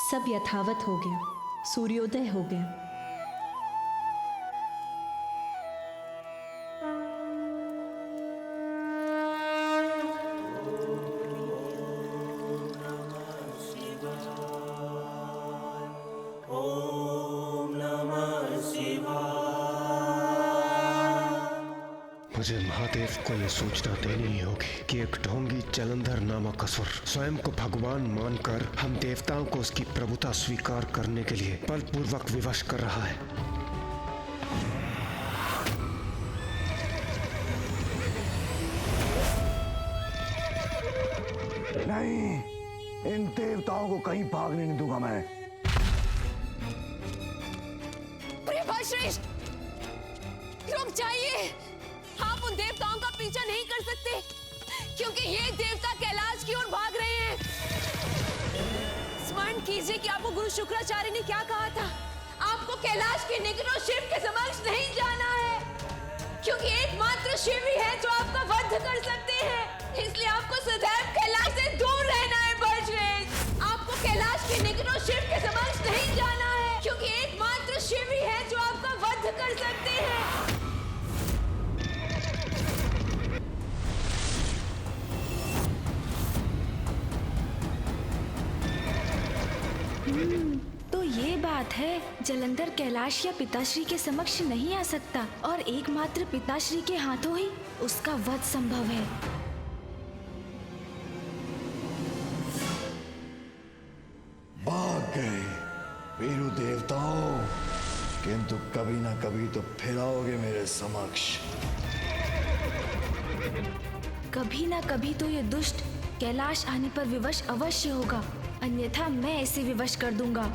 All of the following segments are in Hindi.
सब यथावत हो गया, सूर्योदय हो गया। मुझे महादेव को यह सूचना देनी ही होगी कि एक ढोंगी जलंधर नामक असुर स्वयं को भगवान मानकर हम देवताओं को उसकी प्रभुता स्वीकार करने के लिए बलपूर्वक विवश कर रहा है। नहीं, इन देवताओं को कहीं भागने नहीं दूंगा मैं। श्रेष्ठ, रुक जाइए। आप उन देवताओं का पीछा नहीं कर सकते क्योंकि ये देवता कैलाश की ओर भाग रहे हैं। स्मरण कीजिए कि आपको गुरु शुक्राचार्य ने क्या कहा था। आपको कैलाश के निकट और शिव के समक्ष नहीं जाना है क्योंकि एकमात्र शिव ही है जो आपका वध कर सकते हैं। इसलिए आपको सदैव कैलाश से दूर रहना है बलश्रेष्ठ। आपको कैलाश के निकट और शिव के समक्ष नहीं जाना है क्योंकि एकमात्र शिव ही है जो आपका वध कर सकते हैं। तो ये बात है, जलंधर कैलाश या पिताश्री के समक्ष नहीं आ सकता और एकमात्र पिताश्री के हाथों ही उसका वध संभव है। भाग गए वीरू देवताओं, किंतु कभी ना कभी तो फिर आओगे मेरे समक्ष। कभी ना कभी तो ये दुष्ट कैलाश आने पर विवश अवश्य होगा, अन्यथा मैं इसे विवश कर दूंगा।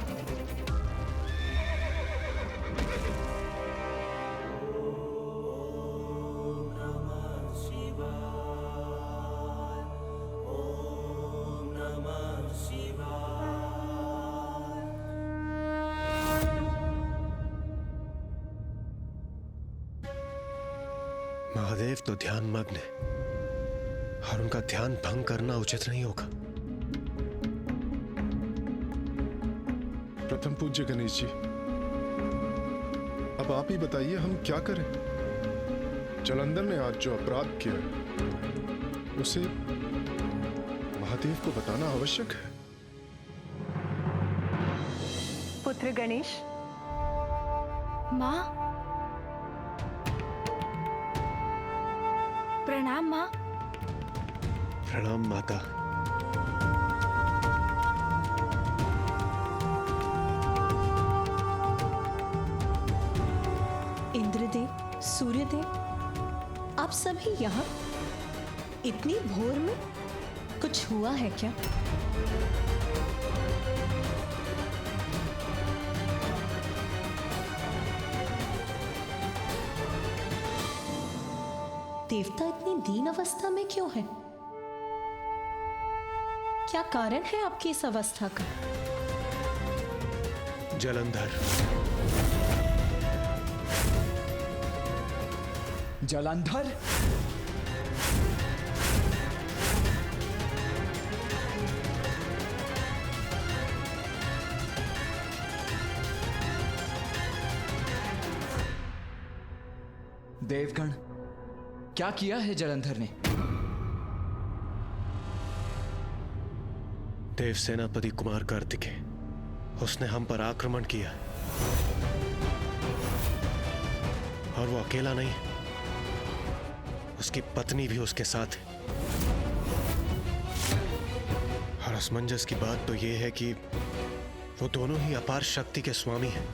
महादेव तो ध्यान मग्न है और उनका ध्यान भंग करना उचित नहीं होगा। प्रथम पूज्य गणेश जी, अब आप ही बताइए हम क्या करें। जलंधर ने आज जो अपराध किया उसे महादेव को बताना आवश्यक है। पुत्र गणेश। माँ, प्रणाम माँ। प्रणाम माता। इंद्रदेव, सूर्यदेव, आप सभी यहाँ इतनी भोर में? कुछ हुआ है क्या? देवता इतनी दीन अवस्था में क्यों है? क्या कारण है आपकी इस अवस्था का? जलंधर। जलंधर? देवगण, क्या किया है जलंधर ने? देव सेनापति कुमार कार्तिकेय, उसने हम पर आक्रमण किया और वो अकेला नहीं, उसकी पत्नी भी उसके साथ है। और असमंजस की बात तो यह है कि वो दोनों ही अपार शक्ति के स्वामी हैं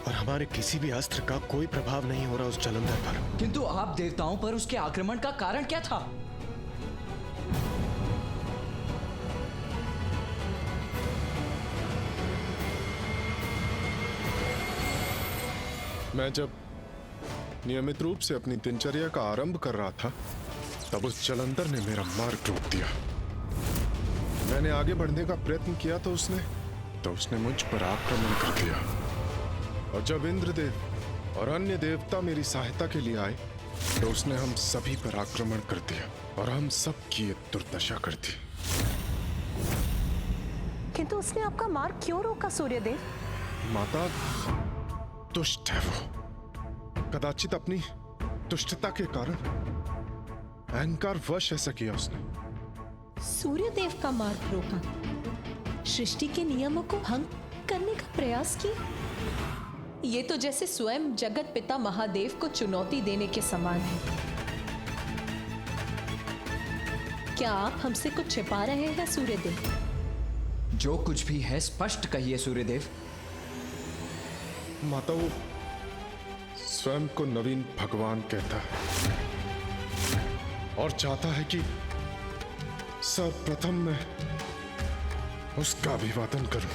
और हमारे किसी भी अस्त्र का कोई प्रभाव नहीं हो रहा उस जलंधर पर। किंतु आप देवताओं पर उसके आक्रमण का कारण क्या था? मैं जब नियमित रूप से अपनी दिनचर्या का आरंभ कर रहा था तब उस जलंधर ने मेरा मार्ग रोक दिया। मैंने आगे बढ़ने का प्रयत्न किया तो उसने मुझ पर आक्रमण कर दिया। और जब इंद्रदेव और अन्य देवता मेरी सहायता के लिए आए तो उसने हम सभी पर आक्रमण कर दिया और हम सब की दुर्दशा कर दी। तो उसने आपका मार्ग क्यों रोका सूर्यदेव? माता दुष्ट है वो। कदाचित अपनी दुष्टता के कारण अहंकार वश ऐसा किया उसने। सूर्यदेव का मार्ग रोका, सृष्टि के नियमों को भंग करने का प्रयास किया। ये तो जैसे स्वयं जगत पिता महादेव को चुनौती देने के समान है। क्या आप हमसे कुछ छिपा रहे हैं सूर्यदेव? जो कुछ भी है स्पष्ट कहिए सूर्यदेव। माता वो स्वयं को नवीन भगवान कहता है और चाहता है कि सर्वप्रथम मैं उसका अभिवादन करूं।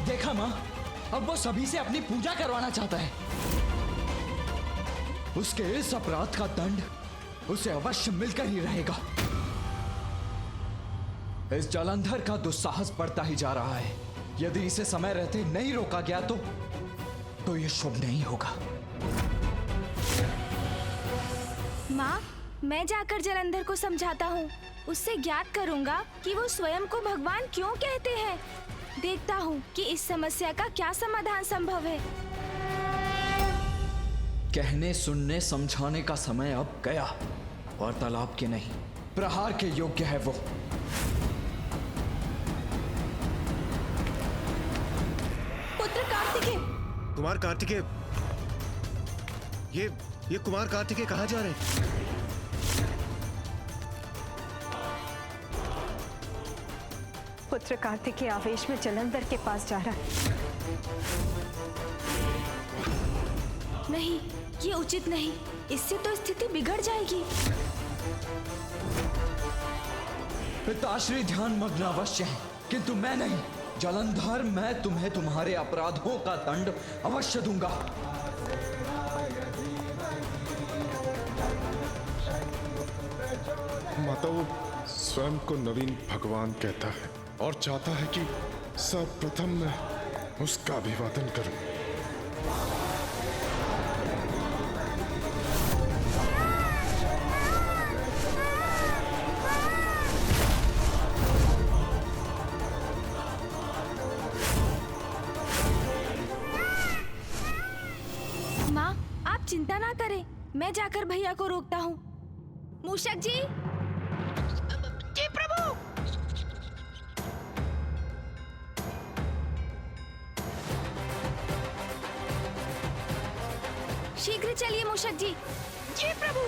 देखा माँ, अब वो सभी से अपनी पूजा करवाना चाहता है। उसके इस अपराध का दंड उसे अवश्य मिलकर ही रहेगा। इस जलंधर का दुस्साहस बढ़ता ही जा रहा है। यदि इसे समय रहते नहीं रोका गया तो यह शुभ नहीं होगा। माँ, मैं जाकर जलंधर को समझाता हूँ। उससे ज्ञात करूँगा कि वो स्वयं को भगवान क्यों कहते हैं। देखता हूँ कि इस समस्या का क्या समाधान संभव है। कहने सुनने समझाने का समय अब गया। वार्तालाप के नहीं, प्रहार के योग्य है वो। पुत्र कार्तिकेय। कुमार कार्तिकेय, ये कुमार कार्तिकेय कहाँ जा रहे हैं? पुत्र कार्तिकेय आवेश में जलंधर के पास जा रहा है। नहीं, ये उचित नहीं। इससे तो स्थिति बिगड़ जाएगी। पिताश्री ध्यान मग्न अवश्य है, किंतु मैं नहीं। जलंधर, मैं तुम्हें तुम्हारे अपराधों का दंड अवश्य दूंगा। माता वो स्वयं को नवीन भगवान कहता है और चाहता है कि सर्वप्रथम मैं उसका अभिवादन करूं। माँ, आप चिंता ना करें। मैं जाकर भैया को रोकता हूँ। मूषक जी। जी प्रभु। शीघ्र चलिए मूषक जी। जी प्रभु।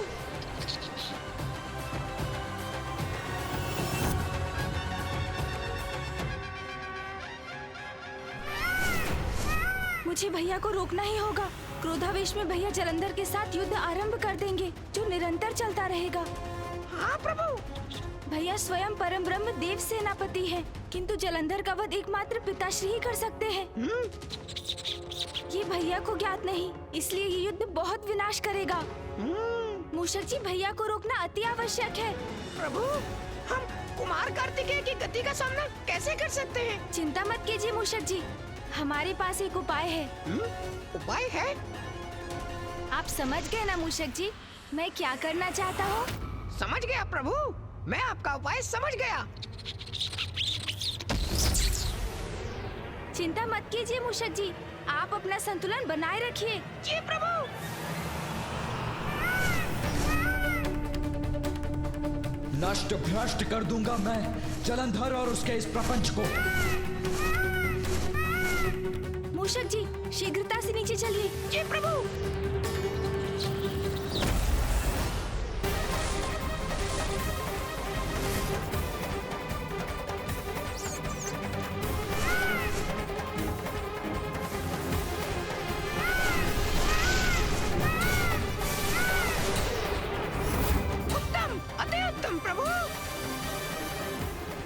मुझे भैया को रोकना ही होगा। क्रोधावेश में भैया जलंधर के साथ युद्ध आरंभ कर देंगे, जो निरंतर चलता रहेगा। हाँ प्रभु। भैया स्वयं परम ब्रह्म देव सेनापति हैं, किंतु जलंधर का वध एकमात्र पिताश्री ही कर सकते हैं। ये भैया को ज्ञात नहीं, इसलिए ये युद्ध बहुत विनाश करेगा। मूषक जी, भैया को रोकना अति आवश्यक है। प्रभु, हम कुमार कार्तिकेय की गति का सामना कैसे कर सकते हैं? चिंता मत कीजिए मूषक जी, हमारे पास एक उपाय है। उपाय है? आप समझ गए ना मूषक जी, मैं क्या करना चाहता हूँ? समझ गया प्रभु, मैं आपका उपाय समझ गया। चिंता मत कीजिए मूषक जी, आप अपना संतुलन बनाए रखिए। जी प्रभु। नष्ट भ्रष्ट कर दूंगा मैं जलंधर और उसके इस प्रपंच को। मूषक जी, शीघ्रता से नीचे चलिए। जी प्रभु। उत्तम, अति उत्तम प्रभु।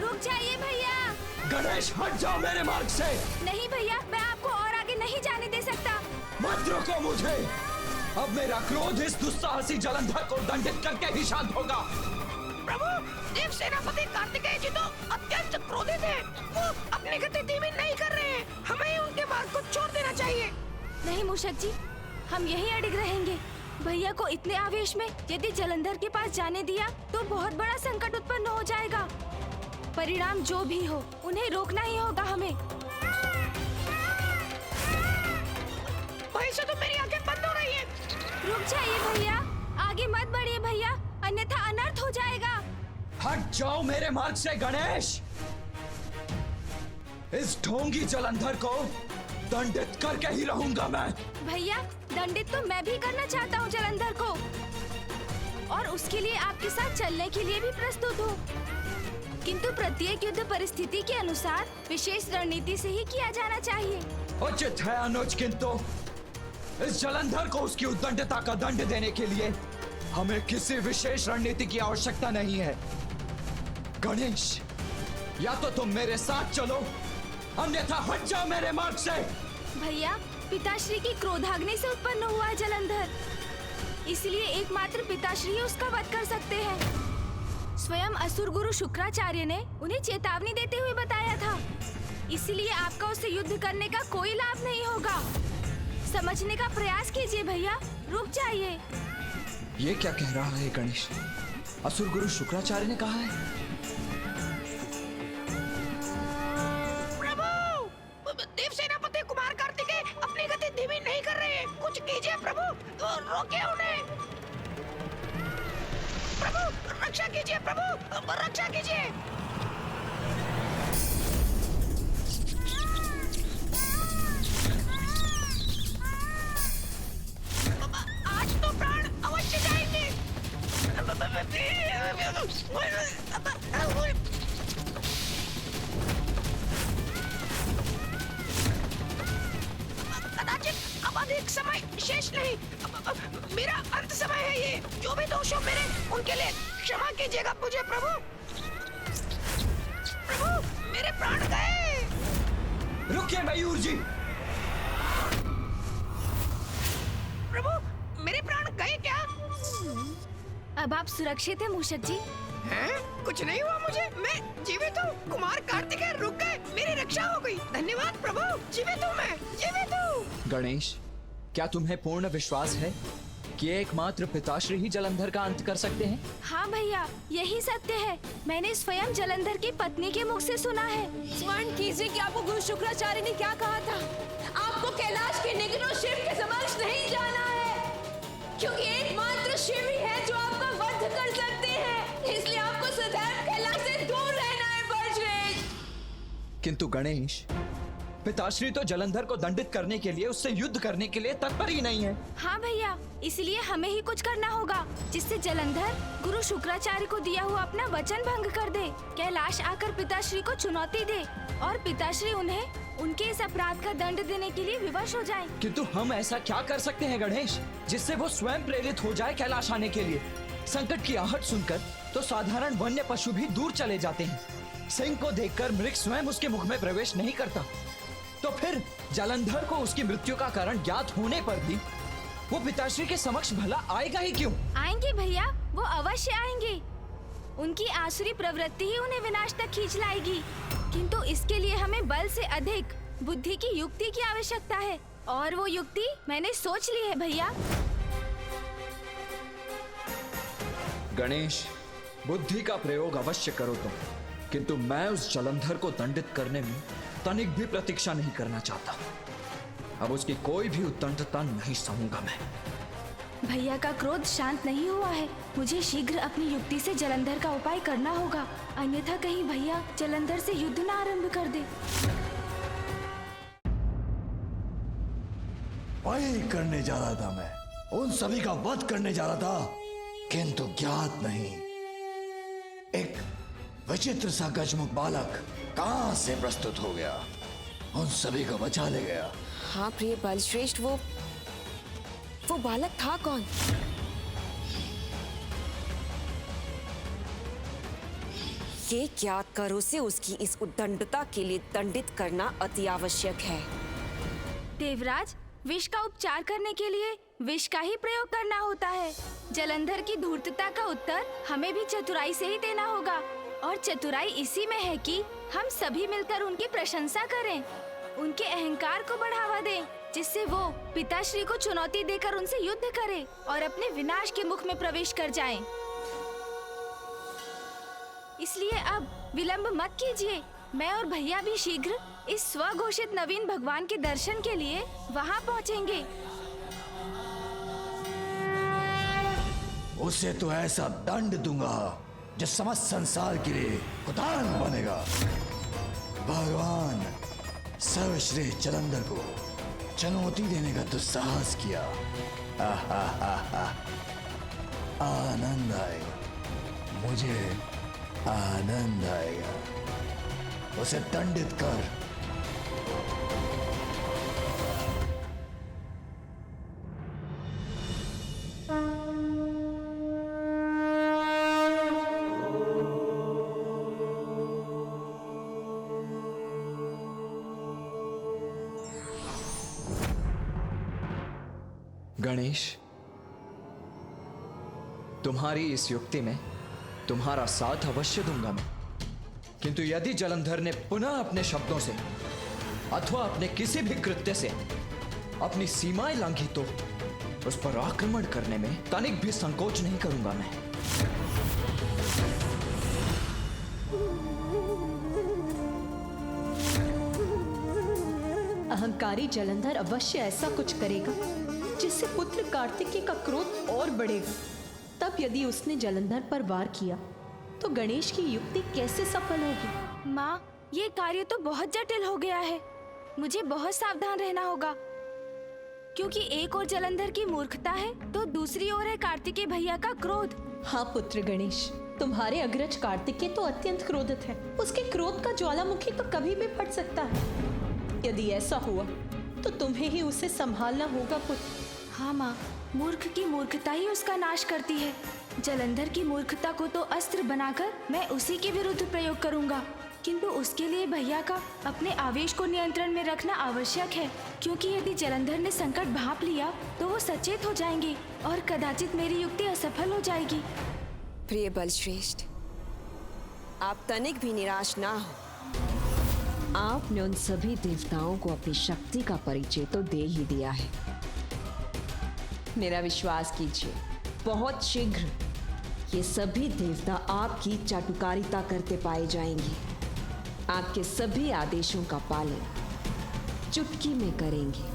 रुक जाइए भैया। गणेश, हट जाओ मेरे मार्ग से। नहीं भैया, मैं आपको और आगे नहीं जाने दे सकता। मत रोको मुझे। अब मेरा क्रोध इस दुस्साहसी जलंधर को दंडित करके ही शांत होगा। प्रभु, देव सेनापति कार्तिकेय जी तो अत्यंत क्रोधित हैं। वो अपनी गति धीमी नहीं कर रहे हैं। हमें उनके मार्ग को छोड़ देना चाहिए। नहीं मूषक जी, हम यहीं अड़िग रहेंगे। भैया को इतने आवेश में यदि जलंधर के पास जाने दिया तो बहुत बड़ा संकट उत्पन्न हो जाएगा। परिणाम जो भी हो उन्हें रोकना ही होगा हमें। वहीं से तो मेरी आंखें बंद हो रही है। रुक जाइए भैया, आगे मत बढ़िए भैया, अन्यथा अनर्थ हो जाएगा। हट जाओ मेरे मार्ग से गणेश। इस ढोंगी जलंधर को दंडित करके ही रहूंगा मैं। भैया, दंडित तो मैं भी करना चाहता हूँ जलंधर को, और उसके लिए आपके साथ चलने के लिए भी प्रस्तुत हूँ, किंतु प्रत्येक युद्ध परिस्थिति के अनुसार विशेष रणनीति से ही किया जाना चाहिए। उचित है अनुज, किंतु इस जलंधर को उसकी उद्दंडता का दंड देने के लिए हमें किसी विशेष रणनीति की आवश्यकता नहीं है। गणेश, या तो तुम मेरे साथ चलो, अन्यथा हट जाओ मेरे मार्ग से। भैया, पिताश्री की क्रोधाग्नि से उत्पन्न हुआ है जलंधर, इसलिए एकमात्र पिताश्री ही उसका वध कर सकते हैं। स्वयं असुर गुरु शुक्राचार्य ने उन्हें चेतावनी देते हुए बताया था, इसलिए आपका उससे युद्ध करने का कोई लाभ नहीं होगा। समझने का प्रयास कीजिए भैया, रुक जाइए। ये क्या कह रहा है गणेश? असुर गुरु शुक्राचार्य ने कहा है? देव सेनापति कुमार कार्तिकेय अपनी गति धीमी नहीं कर रहे हैं। कुछ कीजिए प्रभु, रोके उन्हें। प्रभु रक्षा कीजिए, प्रभु रक्षा कीजिए। आज तो प्राण अवश्य जाएंगे। कदाचित अब अधिक समय शेष नहीं। मेरा अंत समय है ये। जो भी दोष हो मेरे, उनके लिए क्षमा कीजिएगा मुझे प्रभु। प्रभु मेरे प्राण गए। रुकिए मयूर जी। प्रभु मेरे प्राण गए क्या? अब आप सुरक्षित हैं मूषक जी? हैं? कुछ नहीं हुआ मुझे, मैं जीवित हूँ। कुमार कार्तिकेय रुक गए, मेरी रक्षा हो गई। धन्यवाद प्रभु, जीवित हूँ मैं, जीवित हूँ। गणेश, क्या तुम्हें पूर्ण विश्वास है कि एकमात्र पिताश्री ही जलंधर का अंत कर सकते हैं? हाँ भैया, यही सत्य है। मैंने स्वयं जलंधर की पत्नी के मुख से सुना है। स्मरण कीजिए कि आपको गुरु शुक्राचार्य ने क्या कहा था। आपको कैलाश के निकटों शिव के समक्ष नहीं जाना है, क्योंकि एकमात्र शिव ही है जो आपका वध कर सकते हैं। इसलिए आपको सदैव कैलाश से दूर रहना है बजरंग। किंतु गणेश, पिताश्री तो जलंधर को दंडित करने के लिए, उससे युद्ध करने के लिए तत्पर ही नहीं है। हाँ भैया, इसलिए हमें ही कुछ करना होगा जिससे जलंधर गुरु शुक्राचार्य को दिया हुआ अपना वचन भंग कर दे, कैलाश आकर पिताश्री को चुनौती दे और पिताश्री उन्हें उनके इस अपराध का दंड देने के लिए विवश हो जाएं। किंतु हम ऐसा क्या कर सकते हैं गणेश, जिससे वो स्वयं प्रेरित हो जाए कैलाश आने के लिए? संकट की आहट सुनकर तो साधारण वन्य पशु भी दूर चले जाते हैं। सिंह को देखकर मृग स्वयं उसके मुख में प्रवेश नहीं करता, तो फिर जलंधर को उसकी मृत्यु का कारण ज्ञात होने पर भी वो पिताश्री के समक्ष भला आएगा ही क्यों? आएंगे भैया, वो अवश्य आएंगे। उनकी आसुरी प्रवृत्ति ही उन्हें विनाश तक खींच लाएगी, किंतु इसके लिए हमें बल से अधिक बुद्धि की युक्ति की आवश्यकता है, और वो युक्ति मैंने सोच ली है भैया। गणेश, बुद्धि का प्रयोग अवश्य करो तुम, किंतु मैं उस जलंधर को दंडित करने में तनिक भी प्रतीक्षा नहीं करना चाहता। अब उसकी कोई भी उद्दंडता नहीं सहूंगा मैं। भैया का क्रोध शांत नहीं हुआ है। मुझे शीघ्र अपनी युक्ति से जलंधर का उपाय करना होगा, अन्यथा कहीं भैया जलंधर से युद्ध न आरंभ कर दे। वही करने जा रहा था मैं, उन सभी का वध करने जा रहा था, किंतु ज्ञात नहीं एक विचित्र सा गजमुख बालक कहां से प्रस्तुत हो गया, उन सभी को बचा ले गया। हाँ प्रिय बलश्रेष्ठ, वो बालक था कौन? ये ज्ञात करो से उसकी इस उद्दंडता के लिए दंडित करना अति आवश्यक है। देवराज, विष का उपचार करने के लिए विष का ही प्रयोग करना होता है। जलंधर की धूर्तता का उत्तर हमें भी चतुराई से ही देना होगा, और चतुराई इसी में है कि हम सभी मिलकर उनकी प्रशंसा करें, उनके अहंकार को बढ़ावा दें, जिससे वो पिताश्री को चुनौती देकर उनसे युद्ध करे और अपने विनाश के मुख में प्रवेश कर जाएं। इसलिए अब विलंब मत कीजिए। मैं और भैया भी शीघ्र इस स्वघोषित नवीन भगवान के दर्शन के लिए वहाँ पहुँचेंगे। उसे तो ऐसा दंड दूंगा जो समस्त संसार के लिए उदाहरण बनेगा। भगवान सर्वश्रेष्ठ जलंधर को चुनौती देने का दुस्साहस किया। आनंद आएगा, मुझे आनंद आएगा। उसे दंडित कर। गणेश, तुम्हारी इस युक्ति में तुम्हारा साथ अवश्य दूंगा मैं, किंतु यदि जलंधर ने पुनः अपने शब्दों से अथवा अपने किसी भी कृत्य से अपनी सीमाएं लांघी तो उस पर आक्रमण करने में तनिक भी संकोच नहीं करूंगा मैं। अहंकारी जलंधर अवश्य ऐसा कुछ करेगा जिससे पुत्र कार्तिकेय का क्रोध और बढ़ेगा। तब यदि उसने जलंधर पर वार किया तो गणेश की युक्ति कैसे सफल होगी? माँ, ये कार्य तो बहुत जटिल हो गया है। मुझे बहुत सावधान रहना होगा, क्योंकि एक ओर जलंधर की मूर्खता है तो दूसरी ओर है कार्तिकेय भैया का क्रोध। हाँ पुत्र गणेश, तुम्हारे अग्रज कार्तिकेय तो अत्यंत क्रोधित है। उसके क्रोध का ज्वालामुखी तो कभी भी फट सकता है। यदि ऐसा हुआ तो तुम्हें ही उसे संभालना होगा पुत्र। हाँ माँ, मूर्ख की मूर्खता ही उसका नाश करती है। जलंधर की मूर्खता को तो अस्त्र बनाकर मैं उसी के विरुद्ध प्रयोग करूँगा, किंतु उसके लिए भैया का अपने आवेश को नियंत्रण में रखना आवश्यक है, क्योंकि यदि जलंधर ने संकट भांप लिया तो वो सचेत हो जाएंगे और कदाचित मेरी युक्ति असफल हो जाएगी। प्रिय बलश्रेष्ठ, आप तनिक भी निराश ना हो। आपने उन सभी देवताओं को अपनी शक्ति का परिचय तो दे ही दिया है। मेरा विश्वास कीजिए, बहुत शीघ्र ये सभी देवता आपकी चाटुकारिता करते पाए जाएंगे। आपके सभी आदेशों का पालन चुटकी में करेंगे।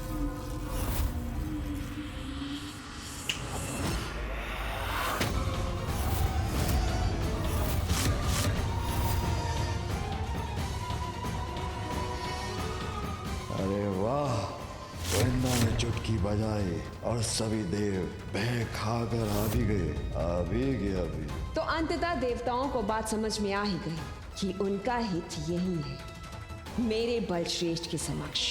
अरे वाह, वृंदा ने चुटकी बजाई और सभी देव भय खाकर आ भी गए अभी। तो अंततः देवताओं को बात समझ में आ ही गई कि उनका हित यही है, मेरे बलश्रेष्ठ के समक्ष।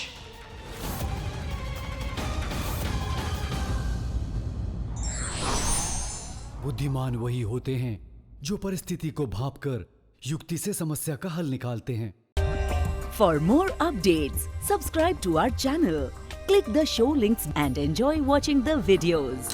बुद्धिमान वही होते हैं जो परिस्थिति को भांपकर युक्ति से समस्या का हल निकालते हैं। For more updates, subscribe to our channel, click the show links and enjoy watching the videos.